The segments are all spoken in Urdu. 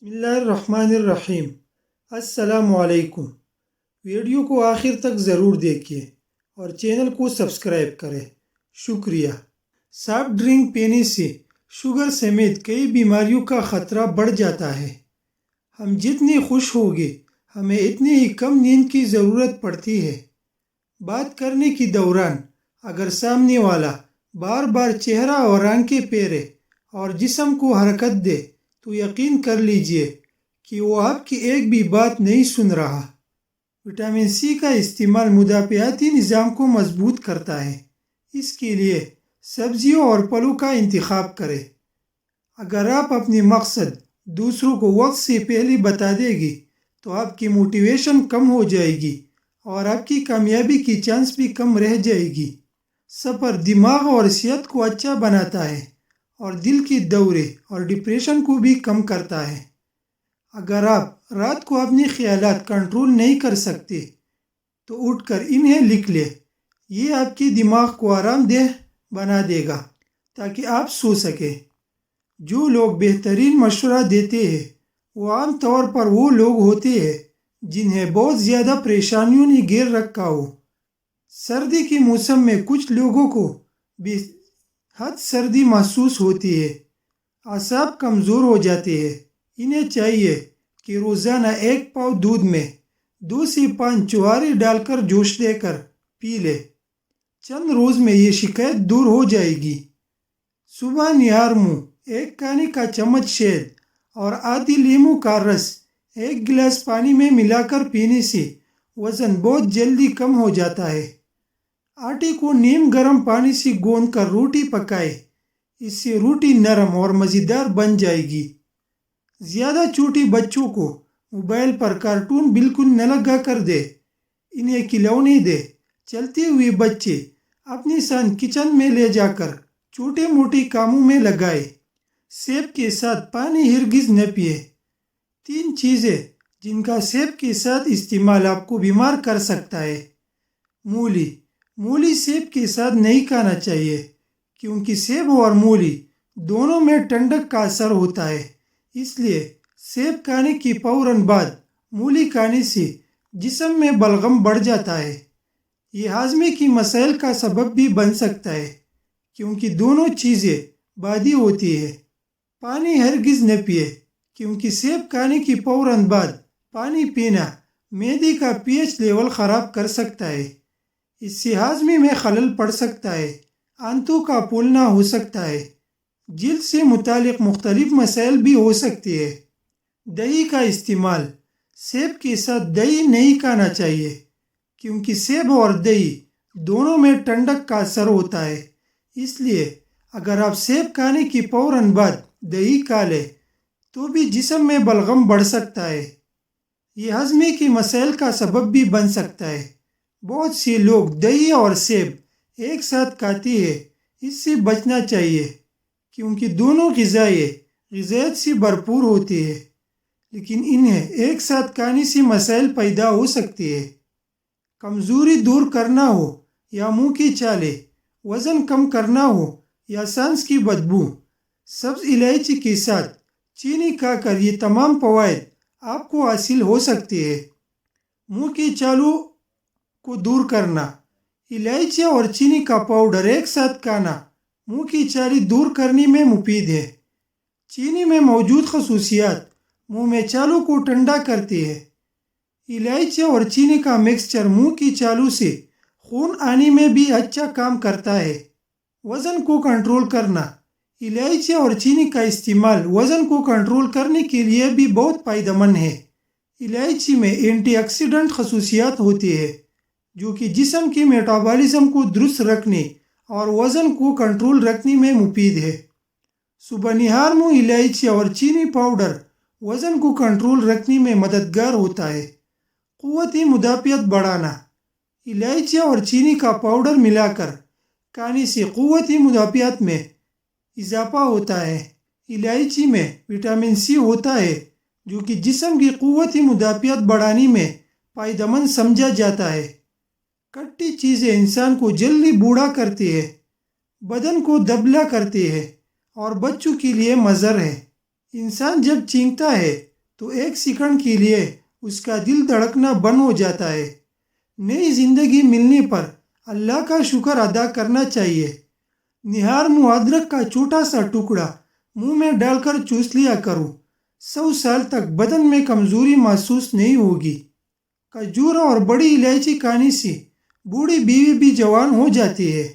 بسم اللہ الرحمن الرحیم۔ السلام علیکم۔ ویڈیو کو آخر تک ضرور دیکھیے اور چینل کو سبسکرائب کریں، شکریہ۔ سافٹ ڈرنک پینے سے شوگر سمیت کئی بیماریوں کا خطرہ بڑھ جاتا ہے۔ ہم جتنے خوش ہوگے ہمیں اتنی ہی کم نیند کی ضرورت پڑتی ہے۔ بات کرنے کے دوران اگر سامنے والا بار بار چہرہ اور آنکھیں پھیرے اور جسم کو حرکت دے تو یقین کر لیجئے کہ وہ آپ کی ایک بھی بات نہیں سن رہا۔ وٹامن سی کا استعمال مدافعتی نظام کو مضبوط کرتا ہے، اس کے لیے سبزیوں اور پھلوں کا انتخاب کریں۔ اگر آپ اپنے مقصد دوسروں کو وقت سے پہلے بتا دیں گی تو آپ کی موٹیویشن کم ہو جائے گی اور آپ کی کامیابی کی چانس بھی کم رہ جائے گی۔ سفر دماغ اور صحت کو اچھا بناتا ہے اور دل کے دورے اور ڈپریشن کو بھی کم کرتا ہے۔ اگر آپ رات کو اپنے خیالات کنٹرول نہیں کر سکتے تو اٹھ کر انہیں لکھ لیں، یہ آپ کے دماغ کو آرام دہ بنا دے گا تاکہ آپ سو سکیں۔ جو لوگ بہترین مشورہ دیتے ہیں وہ عام طور پر وہ لوگ ہوتے ہیں جنہیں بہت زیادہ پریشانیوں نے گھیر رکھا ہو۔ سردی کے موسم میں کچھ لوگوں کو بے حد سردی محسوس ہوتی ہے، اعصاب کمزور ہو جاتے ہیں۔ انہیں چاہیے کہ روزانہ 1 پاؤ دودھ میں 2 سے 5 چوارے ڈال کر جوش دے کر پی لے۔ چند روز میں یہ شکایت دور ہو جائے گی۔ صبح نہار منہ 1 کھانے کا چمچ شہد اور آدھی لیموں کا رس 1 گلاس پانی میں ملا کر پینے سے وزن بہت جلدی کم ہو جاتا ہے۔ آٹے کو نیم گرم پانی سے گوندھ کر روٹی پکائے، اس سے روٹی نرم اور مزیدار بن جائے گی۔ زیادہ چھوٹے بچوں کو موبائل پر کارٹون بالکل نہ لگا کر دے، انہیں کھلونے دے۔ چلتے ہوئے بچے اپنی سان کچن میں لے جا کر چھوٹے موٹے کاموں میں لگائے۔ سیب کے ساتھ پانی ہرگز نہ پیے۔ 3 چیزیں جن کا سیب کے ساتھ استعمال آپ کو بیمار کر سکتا ہے۔ مولی سیب کے ساتھ نہیں کھانا چاہیے کیونکہ سیب اور مولی دونوں میں ٹھنڈک کا اثر ہوتا ہے، اس لیے سیب کھانے کے فوراً بعد مولی کھانے سے جسم میں بلغم بڑھ جاتا ہے۔ یہ ہاضمے کی مسائل کا سبب بھی بن سکتا ہے کیونکہ دونوں چیزیں بادی ہوتی ہیں۔ پانی ہرگز نہ پیے کیونکہ سیب کھانے کے فوراً بعد پانی پینا معدے کا پی ایچ لیول خراب کر سکتا ہے، اس سے ہاضمے میں خلل پڑ سکتا ہے، آنتوں کا پھولنا ہو سکتا ہے، جلد سے متعلق مختلف مسائل بھی ہو سکتے ہیں۔ دہی کا استعمال سیب کے ساتھ دہی نہیں کھانا چاہیے کیونکہ سیب اور دہی دونوں میں ٹھنڈک کا اثر ہوتا ہے، اس لیے اگر آپ سیب کھانے کے فوراً بعد دہی کھا لیں تو بھی جسم میں بلغم بڑھ سکتا ہے، یہ ہاضمے کے مسائل کا سبب بھی بن سکتا ہے۔ بہت سے لوگ دہی اور سیب ایک ساتھ کھاتے ہیں، اس سے بچنا چاہیے کیونکہ دونوں غذائیت سے بھرپور ہوتے ہیں، لیکن انہیں ایک ساتھ کھانے سے مسائل پیدا ہو سکتے ہیں۔ کمزوری دور کرنا ہو یا منہ کی چھالے، وزن کم کرنا ہو یا سانس کی بدبو، سبز الائچی کے ساتھ چینی کھا کر یہ تمام فوائد آپ کو حاصل ہو سکتے ہیں۔ منہ کی چھالوں کو دور کرنا، الائچی اور چینی کا پاؤڈر ایک ساتھ کھانا منہ کی چھالے دور کرنے میں مفید ہے۔ چینی میں موجود خصوصیات منہ میں چھالوں کو ٹھنڈا کرتے ہیں۔ الائچی اور چینی کا مکسچر منہ کی چھالوں سے خون آنے میں بھی اچھا کام کرتا ہے۔ وزن کو کنٹرول کرنا، الائچی اور چینی کا استعمال وزن کو کنٹرول کرنے کے لیے بھی بہت فائدہ مند ہے۔ الائچی میں اینٹی آکسیڈنٹ خصوصیات ہوتی ہیں جو کہ جسم کے میٹابولزم کو درست رکھنے اور وزن کو کنٹرول رکھنے میں مفید ہے۔ صبح نہار منہ الائچی اور چینی پاؤڈر وزن کو کنٹرول رکھنے میں مددگار ہوتا ہے۔ قوت مدافعت بڑھانا، الائچی اور چینی کا پاؤڈر ملا کر کھانے سے قوت مدافعت میں اضافہ ہوتا ہے۔ الائچی میں وٹامن سی ہوتا ہے جو کہ جسم کی قوت مدافعت بڑھانے میں فائدہ مند سمجھا جاتا ہے۔ کھٹی چیزیں انسان کو جلدی بوڑھا کرتی ہیں، بدن کو دبلا کرتے ہیں اور بچوں کے لیے مضر ہے۔ انسان جب چینکتا ہے تو ایک سیکنڈ کے لیے اس کا دل دھڑکنا بند ہو جاتا ہے۔ نئی زندگی ملنے پر اللہ کا شکر ادا کرنا چاہیے۔ نہار منہ ادرک کا چھوٹا سا ٹکڑا منہ میں ڈال کر چوس لیا کرو، 100 سال تک بدن میں کمزوری محسوس نہیں ہوگی۔ کھجور اور بڑی الائچی کھانے سے بوڑھی بیوی بھی جوان ہو جاتی ہے۔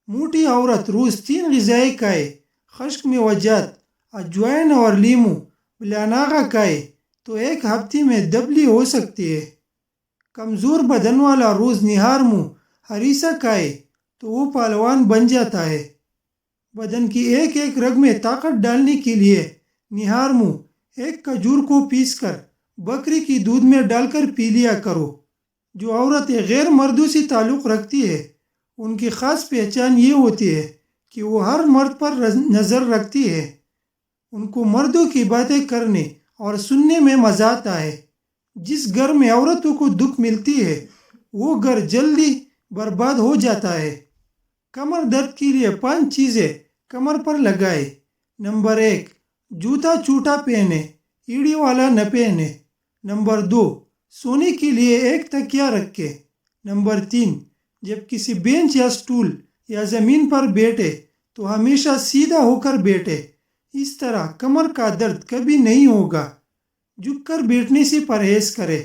موٹی عورت روز 3 غذائیں کھائے، خشک میوجات، اجوائن اور لیمو بلاناغا کھائے تو ایک ہفتے میں دبلی ہو سکتی ہے۔ کمزور بدن والا روز نہار منہ ہریسہ کھائے تو وہ پہلوان بن جاتا ہے۔ بدن کی ایک ایک رگ میں طاقت ڈالنے کے لیے نہار منہ ایک کھجور کو پیس کر بکری کی دودھ میں ڈال کر پی لیا کرو۔ جو عورتیں غیر مردوں سے تعلق رکھتی ہے ان کی خاص پہچان یہ ہوتی ہے کہ وہ ہر مرد پر نظر رکھتی ہے۔ ان کو مردوں کی باتیں کرنے اور سننے میں مزہ آتا ہے۔ جس گھر میں عورتوں کو دکھ ملتی ہے وہ گھر جلدی برباد ہو جاتا ہے۔ کمر درد کے لیے 5 چیزیں کمر پر لگائے۔ نمبر 1، جوتا چھوٹا پہنے، ایڑی والا نہ پہنے۔ نمبر 2، سونے کے لیے ایک تکیہ رکھے۔ نمبر 3، جب کسی بینچ یا سٹول یا زمین پر بیٹھے تو ہمیشہ سیدھا ہو کر بیٹھے، اس طرح کمر کا درد کبھی نہیں ہوگا۔ جھک کر بیٹھنے سے پرہیز کرے۔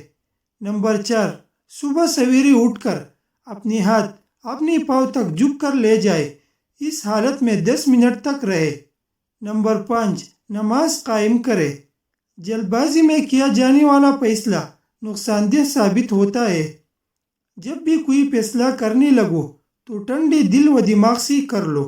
نمبر 4، صبح سویرے اٹھ کر اپنے ہاتھ اپنے پاؤں تک جھک کر لے جائے، اس حالت میں 10 منٹ تک رہے۔ نمبر 5، نماز قائم کرے۔ جلد بازی میں کیا جانے والا فیصلہ نقصان دہ ثابت ہوتا ہے۔ جب بھی کوئی فیصلہ کرنے لگو تو ٹھنڈے دل و دماغ سے کر لو۔